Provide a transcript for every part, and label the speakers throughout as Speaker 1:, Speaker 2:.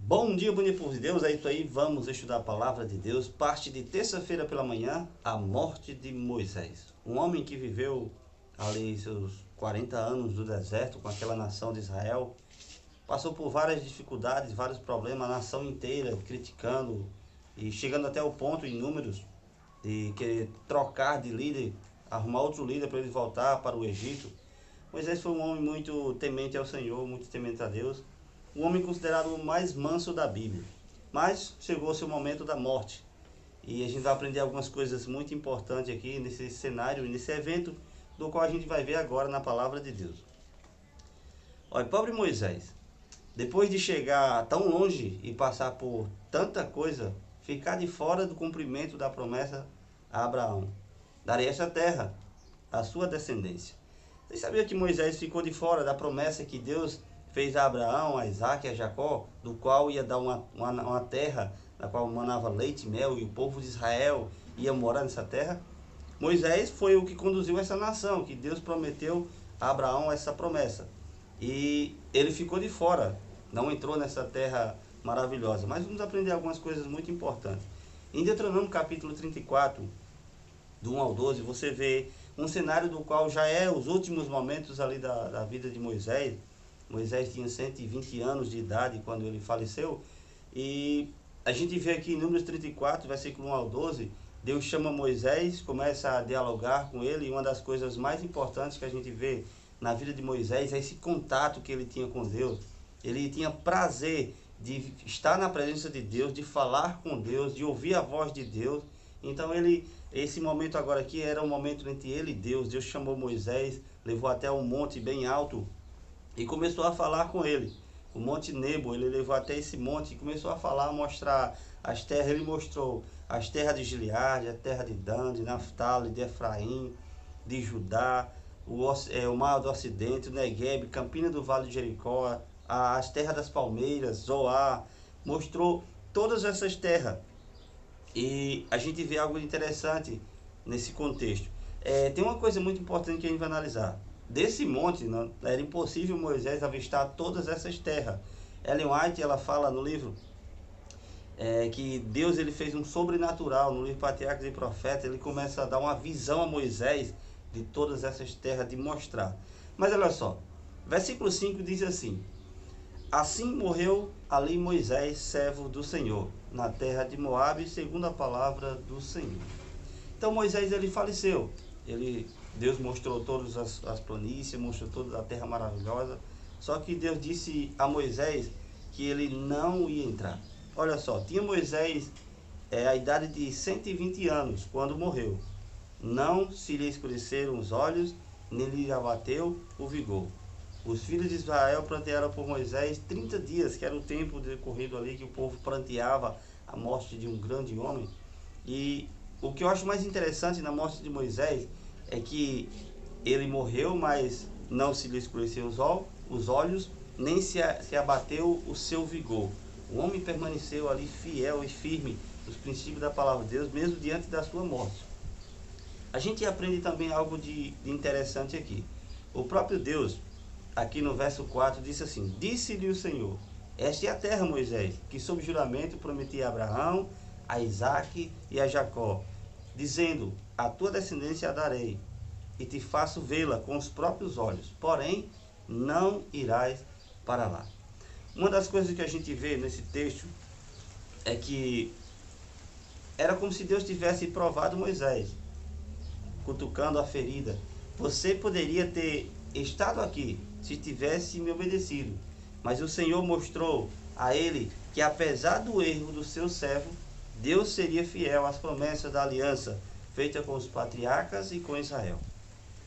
Speaker 1: Bom dia, bonito povo de Deus, é isso aí, vamos estudar a palavra de Deus, parte de terça-feira pela manhã, a morte de Moisés. Um homem que viveu ali seus 40 anos no deserto com aquela nação de Israel, passou por várias dificuldades, vários problemas, a nação inteira criticando e chegando até o ponto em números de querer trocar de líder, arrumar outro líder para ele voltar para o Egito. Moisés foi um homem muito temente ao Senhor, muito temente a Deus, um homem considerado o mais manso da Bíblia. Mas chegou o seu momento da morte. E a gente vai aprender algumas coisas muito importantes aqui nesse cenário, nesse evento, do qual a gente vai ver agora na palavra de Deus. Olha, pobre Moisés, depois de chegar tão longe e passar por tanta coisa, ficar de fora do cumprimento da promessa a Abraão: darei esta terra à sua descendência. Vocês sabiam que Moisés ficou de fora da promessa que Deus fez a Abraão, a Isaac e a Jacó, do qual ia dar uma terra na qual manava leite e mel, e o povo de Israel ia morar nessa terra? Moisés foi o que conduziu essa nação, que Deus prometeu a Abraão essa promessa. E ele ficou de fora, não entrou nessa terra maravilhosa. Mas vamos aprender algumas coisas muito importantes. Em Deuteronômio capítulo 34, do 1 ao 12, você vê um cenário do qual já é os últimos momentos ali da vida de Moisés. Moisés tinha 120 anos de idade quando ele faleceu. E a gente vê aqui em Números 34, versículo 1 ao 12, Deus chama Moisés, começa a dialogar com ele. E uma das coisas mais importantes que a gente vê na vida de Moisés é esse contato que ele tinha com Deus. Ele tinha prazer de estar na presença de Deus, de falar com Deus, de ouvir a voz de Deus. Então esse momento agora aqui era um momento entre ele e Deus. Deus chamou Moisés, levou até um monte bem alto e começou a falar com ele. O Monte Nebo, ele levou até esse monte e começou a falar, a mostrar as terras. Ele mostrou as terras de Gileade, a terra de Dan, de Naftali, de Efraim, de Judá, o Mar do Ocidente, o Negueb, Campina do Vale de Jericó, as terras das palmeiras, Zoar. Mostrou todas essas terras. E a gente vê algo interessante nesse contexto. Tem uma coisa muito importante que a gente vai analisar. Desse monte, não, era impossível Moisés avistar todas essas terras. Ellen White, ela fala no livro que Deus ele fez um sobrenatural. No livro Patriarcas e Profetas, ele começa a dar uma visão a Moisés de todas essas terras, de mostrar. Mas olha só, versículo 5 diz assim: assim morreu ali Moisés, servo do Senhor, na terra de Moabe, segundo a palavra do Senhor. Então Moisés ele faleceu. Deus mostrou todas as planícies, mostrou toda a terra maravilhosa. Só que Deus disse a Moisés que ele não ia entrar. Olha só, tinha Moisés a idade de 120 anos quando morreu. Não se lhe escureceram os olhos, nem lhe abateu o vigor. Os filhos de Israel prantearam por Moisés 30 dias, que era o tempo decorrido ali que o povo pranteava a morte de um grande homem. E o que eu acho mais interessante na morte de Moisés é que ele morreu, mas não se lhe escureceu os olhos, nem se abateu o seu vigor. O homem permaneceu ali fiel e firme nos princípios da palavra de Deus, mesmo diante da sua morte. A gente aprende também algo de interessante aqui. O próprio Deus, aqui no verso 4, disse assim: disse-lhe o Senhor: esta é a terra, Moisés, que sob juramento prometi a Abraão, a Isaac e a Jacó, dizendo: a tua descendência a darei, e te faço vê-la com os próprios olhos, porém não irás para lá. Uma das coisas que a gente vê nesse texto é que era como se Deus tivesse provado Moisés, cutucando a ferida. Você poderia ter estado aqui se tivesse me obedecido, mas o Senhor mostrou a ele que, apesar do erro do seu servo, Deus seria fiel às promessas da aliança feita com os patriarcas e com Israel.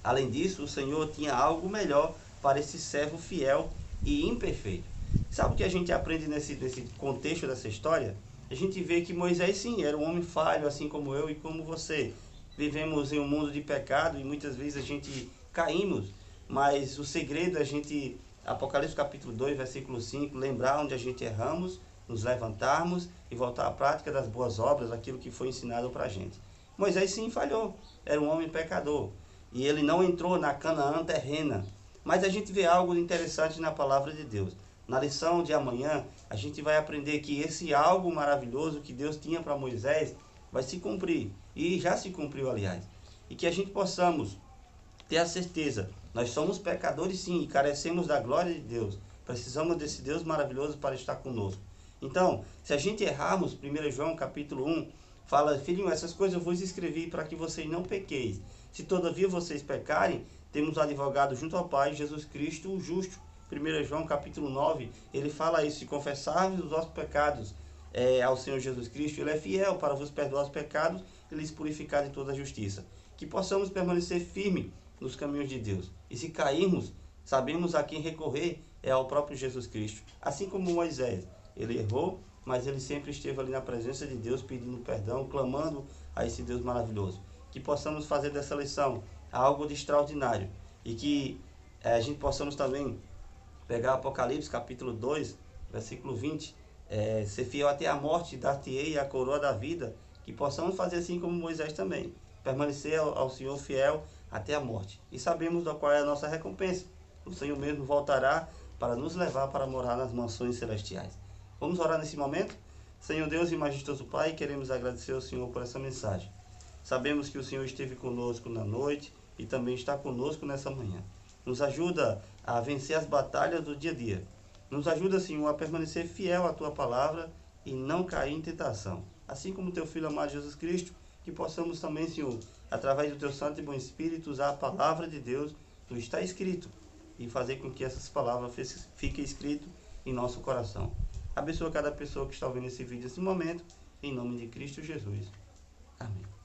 Speaker 1: Além disso, o Senhor tinha algo melhor para esse servo fiel e imperfeito. Sabe o que a gente aprende nesse contexto dessa história? A gente vê que Moisés, sim, era um homem falho, assim como eu e como você. Vivemos em um mundo de pecado e muitas vezes a gente caímos, mas o segredo é a gente, Apocalipse capítulo 2, versículo 5, lembrar onde a gente erramos, nos levantarmos e voltar à prática das boas obras, aquilo que foi ensinado para a gente. Moisés sim falhou, era um homem pecador, e ele não entrou na Canaã terrena. Mas a gente vê algo interessante na palavra de Deus. Na lição de amanhã, a gente vai aprender que esse algo maravilhoso que Deus tinha para Moisés vai se cumprir. E já se cumpriu, aliás. E que a gente possamos ter a certeza, nós somos pecadores sim, e carecemos da glória de Deus. Precisamos desse Deus maravilhoso para estar conosco. Então, se a gente errarmos, 1 João capítulo 1, fala, filhinho, essas coisas eu vos escrevi para que vocês não pequeis. Se todavia vocês pecarem, temos um advogado junto ao Pai, Jesus Cristo, o justo. 1 João capítulo 9, ele fala isso, se confessarmos os nossos pecados ao Senhor Jesus Cristo, ele é fiel para vos perdoar os pecados e lhes purificar de toda a justiça. Que possamos permanecer firmes nos caminhos de Deus. E se cairmos, sabemos a quem recorrer é ao próprio Jesus Cristo. Assim como Moisés, ele errou, mas ele sempre esteve ali na presença de Deus, pedindo perdão, clamando a esse Deus maravilhoso. Que possamos fazer dessa lição algo de extraordinário. E que a gente possamos também pegar Apocalipse capítulo 2, versículo 20, ser fiel até a morte, dar-te-ei a coroa da vida. Que possamos fazer assim como Moisés também, permanecer ao Senhor fiel até a morte. E sabemos qual é a nossa recompensa. O Senhor mesmo voltará para nos levar para morar nas mansões celestiais. Vamos orar nesse momento? Senhor Deus e majestoso Pai, queremos agradecer ao Senhor por essa mensagem. Sabemos que o Senhor esteve conosco na noite e também está conosco nessa manhã. Nos ajuda a vencer as batalhas do dia a dia. Nos ajuda, Senhor, a permanecer fiel à Tua palavra e não cair em tentação. Assim como Teu Filho amado Jesus Cristo, que possamos também, Senhor, através do Teu Santo e Bom Espírito, usar a palavra de Deus, do está escrito, e fazer com que essas palavras fiquem escritas em nosso coração. Abençoa cada pessoa que está ouvindo esse vídeo nesse momento, em nome de Cristo Jesus. Amém.